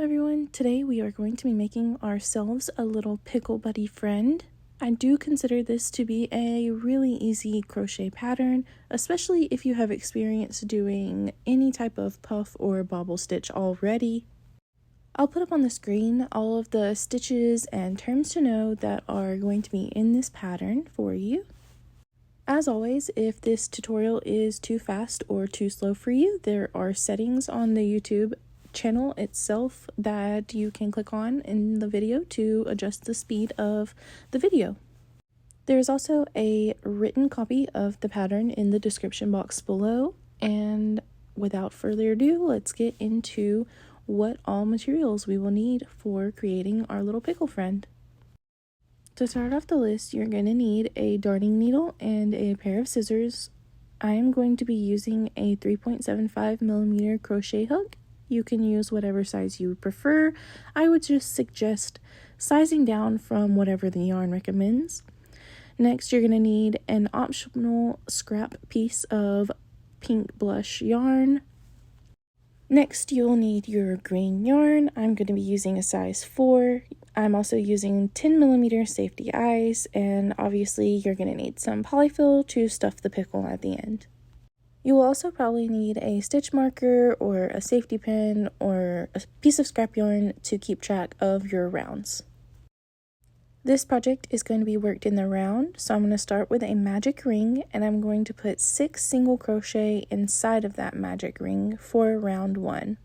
everyone, today we are going to be making ourselves a little pickle buddy friend. I do consider this to be a really easy crochet pattern, especially if you have experience doing any type of puff or bobble stitch already. I'll put up on the screen all of the stitches and terms to know that are going to be in this pattern for you. As always, if this tutorial is too fast or too slow for you, there are settings on the YouTube channel itself that you can click on in the video to adjust the speed of the video. There's also a written copy of the pattern in the description box below, and without further ado, let's get into what all materials we will need for creating our little pickle friend. To start off the list, you're going to need a darning needle and a pair of scissors. I am going to be using a 3.75mm crochet hook. You can use whatever size you prefer. I would just suggest sizing down from whatever the yarn recommends. Next, you're going to need an optional scrap piece of pink blush yarn. Next, you'll need your green yarn. I'm going to be using a size 4. I'm also using 10mm safety eyes, and obviously you're going to need some polyfill to stuff the pickle at the end. You will also probably need a stitch marker or a safety pin or a piece of scrap yarn to keep track of your rounds. This project is going to be worked in the round, so I'm going to start with a magic ring, and I'm going to put 6 single crochet inside of that magic ring for round 1.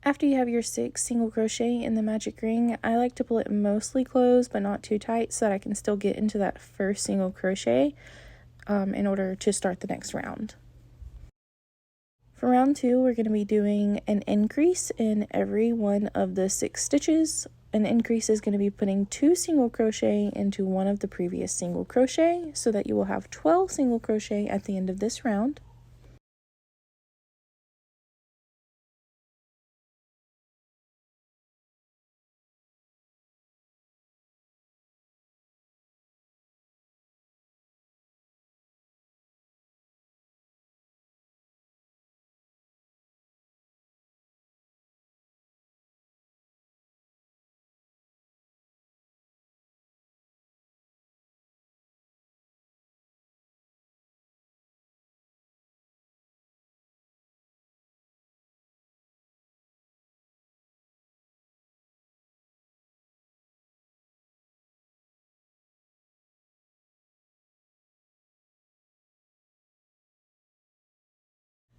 After you have your 6 single crochet in the magic ring, I like to pull it mostly closed but not too tight so that I can still get into that first single crochet in order to start the next round. For round 2, we're going to be doing an increase in every one of the 6 stitches. An increase is going to be putting 2 single crochet into one of the previous single crochet so that you will have 12 single crochet at the end of this round.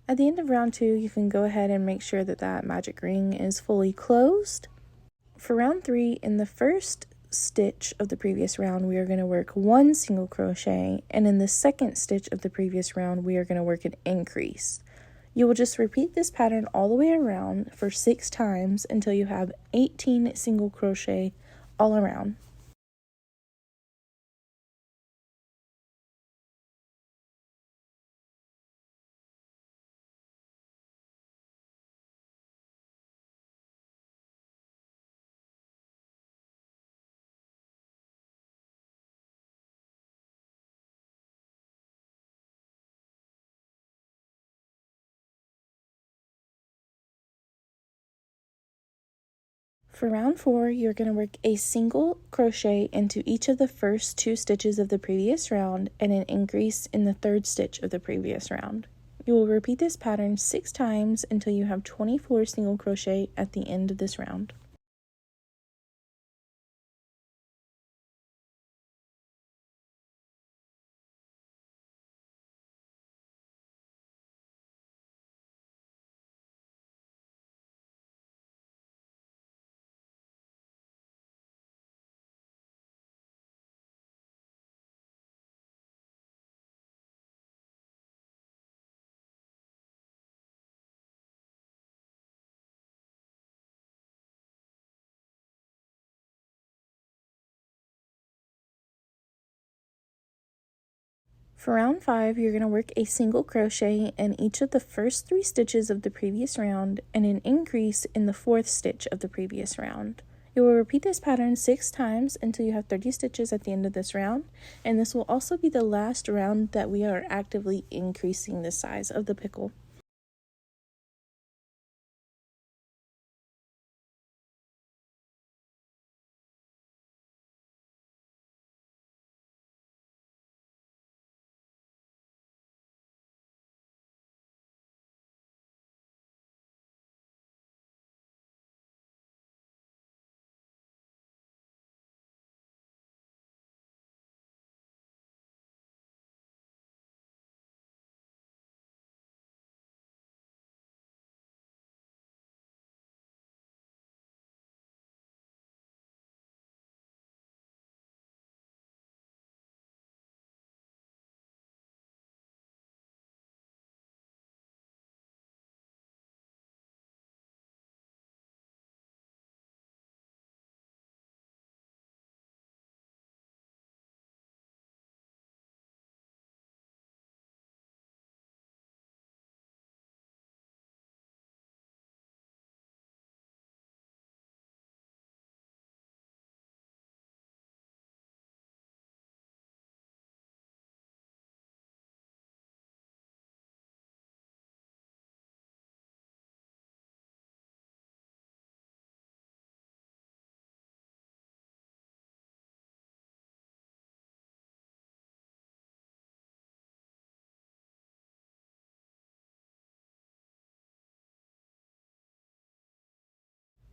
At the end of round 2, you can go ahead and make sure that that magic ring is fully closed. For round 3, in the first stitch of the previous round, we are going to work 1 single crochet, and in the second stitch of the previous round, we are going to work an increase. You will just repeat this pattern all the way around for 6 times until you have 18 single crochet all around. For round 4, you're going to work a single crochet into each of the first 2 stitches of the previous round and an increase in the 3rd stitch of the previous round. You will repeat this pattern 6 times until you have 24 single crochet at the end of this round. For round 5, you're going to work a single crochet in each of the first 3 stitches of the previous round and an increase in the 4th stitch of the previous round. You will repeat this pattern 6 times until you have 30 stitches at the end of this round, and this will also be the last round that we are actively increasing the size of the pickle.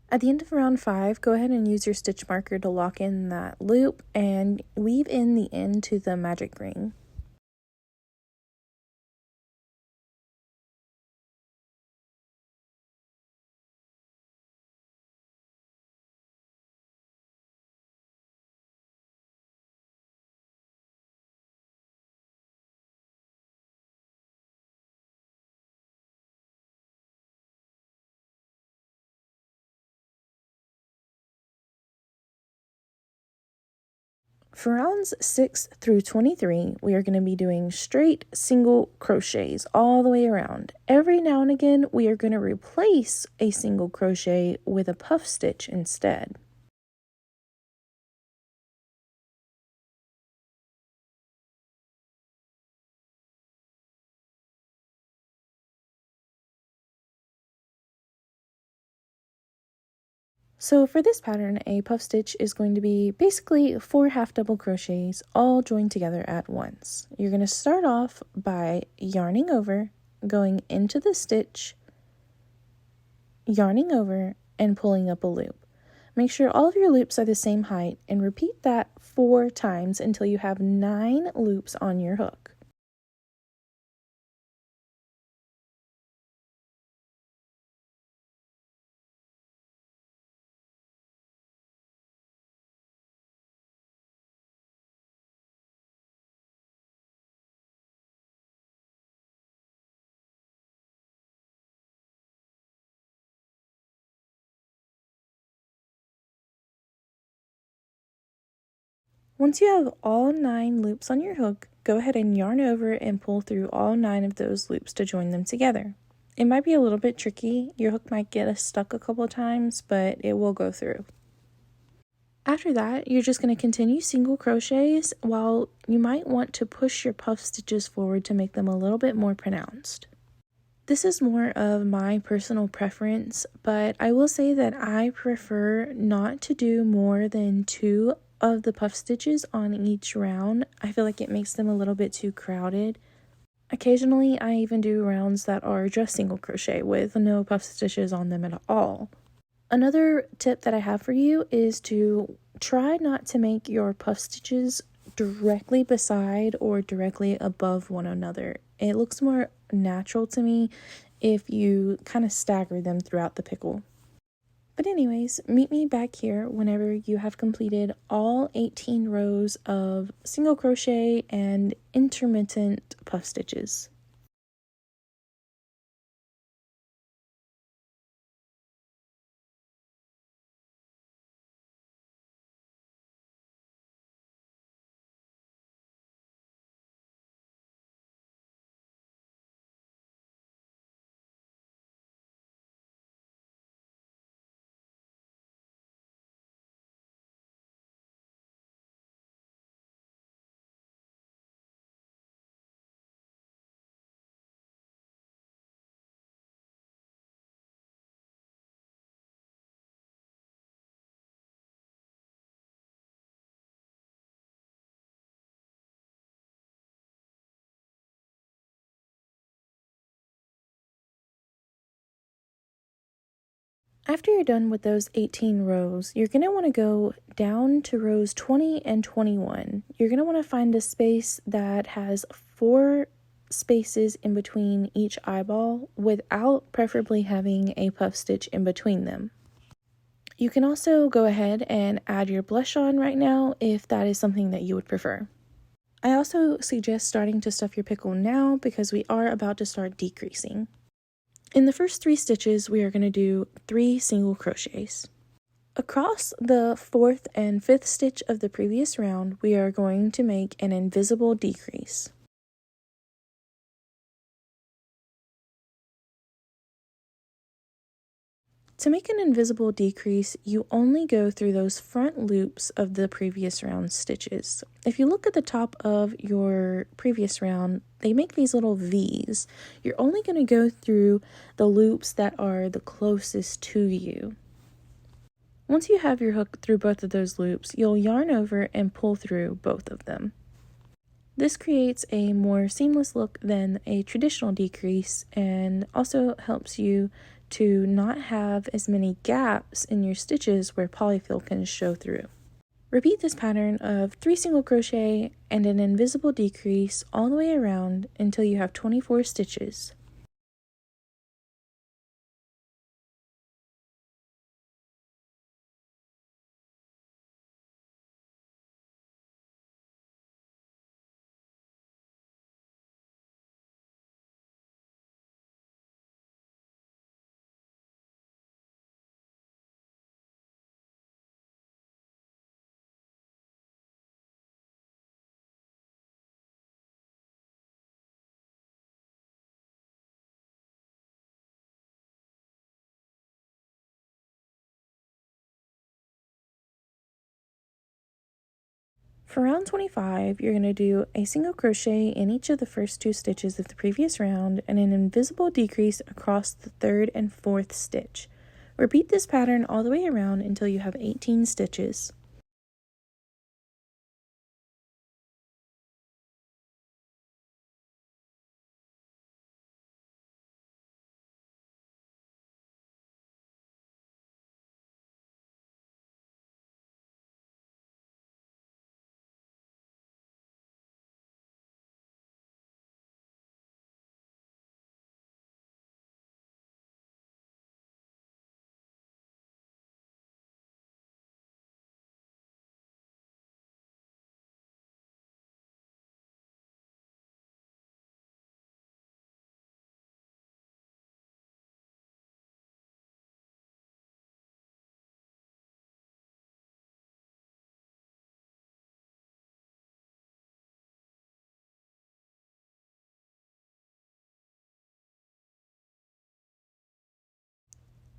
At the end of round 5, go ahead and use your stitch marker to lock in that loop and weave in the end to the magic ring. For rounds 6 through 23, we are going to be doing straight single crochets all the way around. Every now and again, we are going to replace a single crochet with a puff stitch instead. So for this pattern, a puff stitch is going to be basically 4 half double crochets all joined together at once. You're going to start off by yarning over, going into the stitch, yarning over, and pulling up a loop. Make sure all of your loops are the same height and repeat that 4 times until you have 9 loops on your hook. Once you have all 9 loops on your hook, go ahead and yarn over and pull through all 9 of those loops to join them together. It might be a little bit tricky, your hook might get stuck a couple of times, but it will go through. After that, you're just going to continue single crochets while you might want to push your puff stitches forward to make them a little bit more pronounced. This is more of my personal preference, but I will say that I prefer not to do more than 2 of the puff stitches on each round. I feel like it makes them a little bit too crowded. Occasionally, I even do rounds that are just single crochet with no puff stitches on them at all. Another tip that I have for you is to try not to make your puff stitches directly beside or directly above one another. It looks more natural to me if you kind of stagger them throughout the pickle. But anyways, meet me back here whenever you have completed all 18 rows of single crochet and intermittent puff stitches. After you're done with those 18 rows, you're going to want to go down to rows 20 and 21. You're going to want to find a space that has 4 spaces in between each eyeball without preferably having a puff stitch in between them. You can also go ahead and add your blush on right now if that is something that you would prefer. I also suggest starting to stuff your pickle now because we are about to start decreasing. In the first 3 stitches, we are going to do 3 single crochets. Across the 4th and 5th stitch of the previous round, we are going to make an invisible decrease. To make an invisible decrease, you only go through those front loops of the previous round stitches. If you look at the top of your previous round, they make these little V's. You're only going to go through the loops that are the closest to you. Once you have your hook through both of those loops, you'll yarn over and pull through both of them. This creates a more seamless look than a traditional decrease and also helps you to not have as many gaps in your stitches where polyfill can show through. Repeat this pattern of 3 single crochet and an invisible decrease all the way around until you have 24 stitches. For round 25, you're going to do a single crochet in each of the first 2 stitches of the previous round and an invisible decrease across the 3rd and 4th stitch. Repeat this pattern all the way around until you have 18 stitches.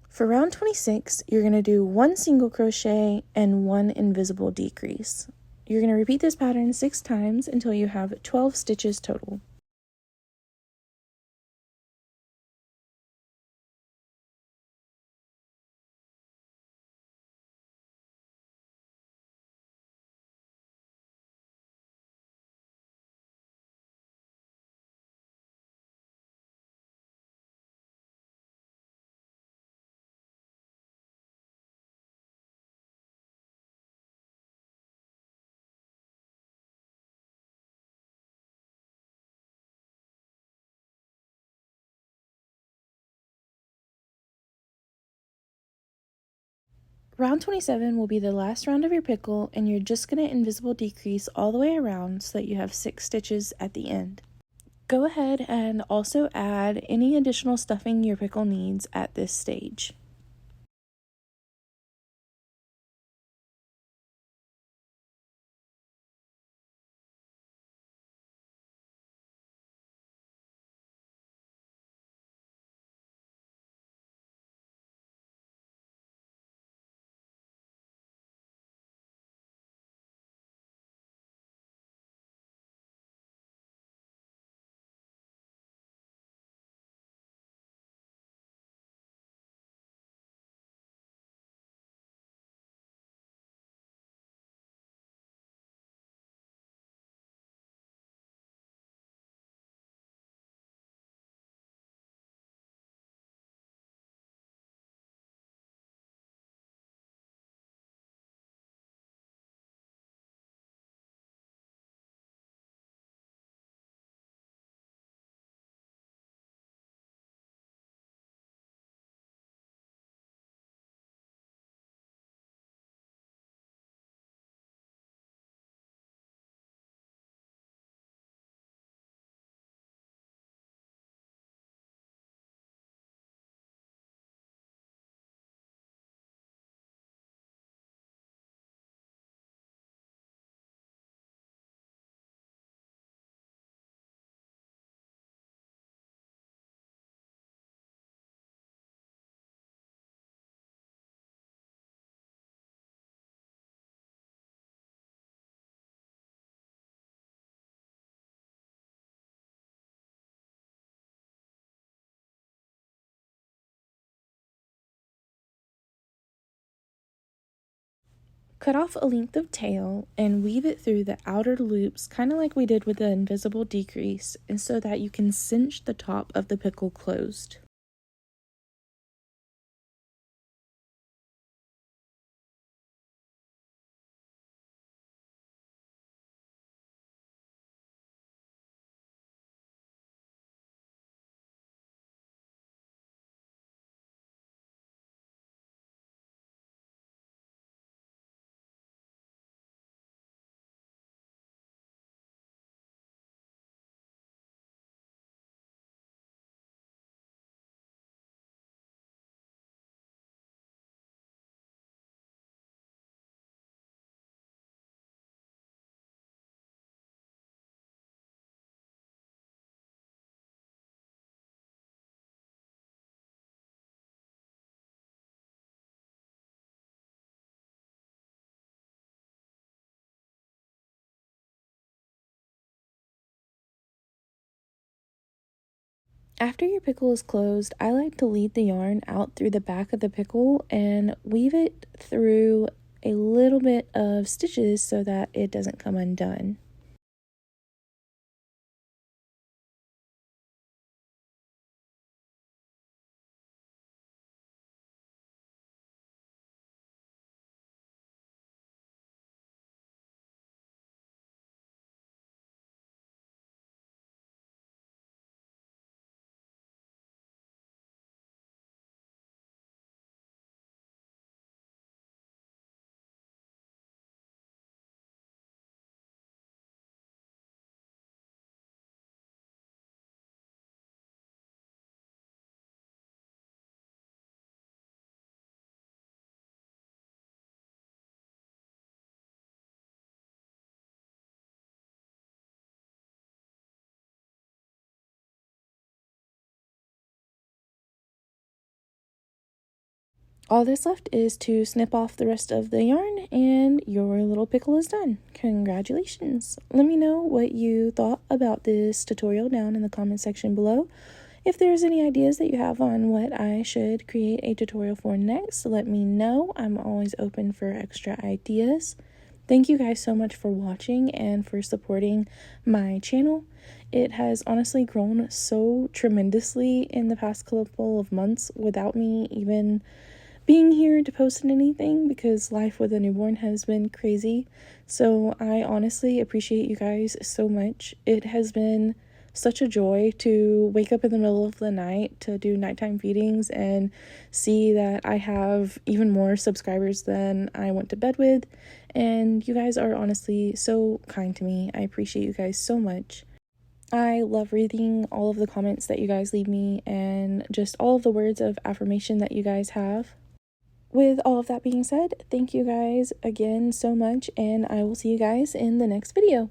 For round 26, you're going to do 1 single crochet and 1 invisible decrease. You're going to repeat this pattern 6 times until you have 12 stitches total. Round 27 will be the last round of your pickle, and you're just going to invisible decrease all the way around so that you have 6 stitches at the end. Go ahead and also add any additional stuffing your pickle needs at this stage. Cut off a length of tail and weave it through the outer loops, kind of like we did with the invisible decrease, and so that you can cinch the top of the pickle closed. After your pickle is closed, I like to lead the yarn out through the back of the pickle and weave it through a little bit of stitches so that it doesn't come undone. All that's left is to snip off the rest of the yarn and your little pickle is done. Congratulations! Let me know what you thought about this tutorial down in the comment section below. If there's any ideas that you have on what I should create a tutorial for next, let me know. I'm always open for extra ideas. Thank you guys so much for watching and for supporting my channel. It has honestly grown so tremendously in the past couple of months without me even being here to post anything because life with a newborn has been crazy. So I honestly appreciate you guys so much. It has been such a joy to wake up in the middle of the night to do nighttime feedings and see that I have even more subscribers than I went to bed with. And you guys are honestly so kind to me. I appreciate you guys so much. I love reading all of the comments that you guys leave me and just all of the words of affirmation that you guys have. With all of that being said, thank you guys again so much, and I will see you guys in the next video.